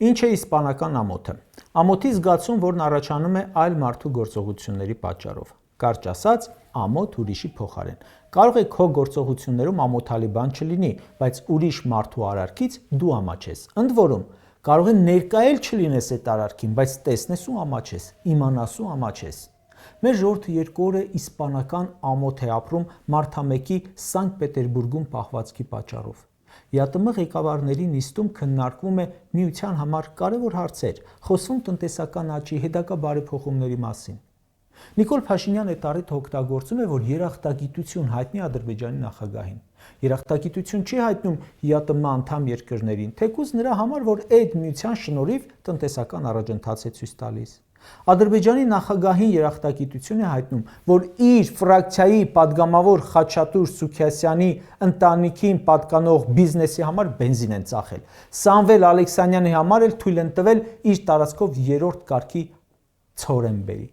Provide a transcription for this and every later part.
Ինչ է իսպանական ամոթը։ Ամոթի զգացում, որն առաջանում է այլ մարդու գործողությունների պատճառով։ Կարճ ասած, ամոթ ուրիշի փոխարեն։ Կարող է քո գործողություններում ամոթալի բան չլինի, բայց ուրիշ մարդու արարքից դու ամաչես։ Ընդ որում, կարող է ներկայել չլինես այդ արարքին, բայց տեսնես ու ամաչես, իմանաս ու ամաչես։ Մեր ժողովուրդը 2 օր է իսպանական ամոթ է ապրում մարդամեկի Սանկտ Պետերբուրգում պահվածքի պատճառով։ ԵԱՏՄ ղեկավարների նիստում քննարկվում է միության համար կարևոր հարցեր, խոսվում տնտեսական աճի, հետագա բարեփոխումների մասին։ Նիկոլ Փաշինյանը այդ առիթը օգտագործում է, որ երախտագիտություն հայտնի Ադրբեջանի նախագահին։ Երախտագիտություն չի հայտնում ԵԱՏՄ անդամ երկրներին, թեկուզ նրա համար, որ այդ միության շնորհիվ տնտեսական առաջընթաց է ցույց տալիս։ Ադրբեջանի նախագահին երախտագիտություն է հայտնում, որ իր ֆրակցիայի падգամավոր Խաչատուր Սուքիասյանի ընտանիքին պատկանող բիզնեսի համար բենզին են ծախել։ Սամվել Ալեքսանյանի համար էլ թույլ են տվել իր տարածքով 3-րդ կարգի ցորեն բերի։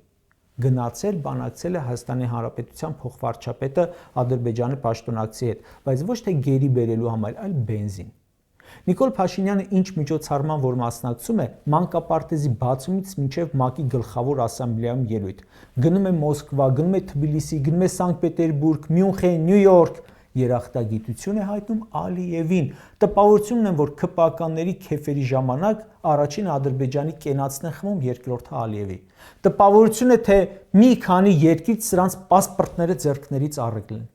Գնացել բանակցել է Հայաստանի Հանրապետության փոխվարչապետը Ադրբեջանի պաշտոնակցի հետ, բայց ոչ թե գերի բերելու համար, այլ բենզին։ Նիկոլ Փաշինյանը ինչ միջոցառման որ մասնակցում է, մանկապարտեզի բացումից մինչև ՄԱԿ-ի գլխավոր ասամբլեայում ելույթ։ Գնում է Մոսկվա, գնում է Թբիլիսի, գնում է Սանկտ Պետերբուրգ, Մյունխեն, Նյու Յորք, երախտագիտություն է հայտնում Ալիևին։ Տպավորությունն է, որ ՔՊԱ-ականների քեֆերի ժամանակ առաջին Ադրբեջանի կենացն է խմում, երկրորդը Ալիևի։ Տպավորություն է, թե մի քանի երկիր սրանց պասպորտները ձեռքներից առել են։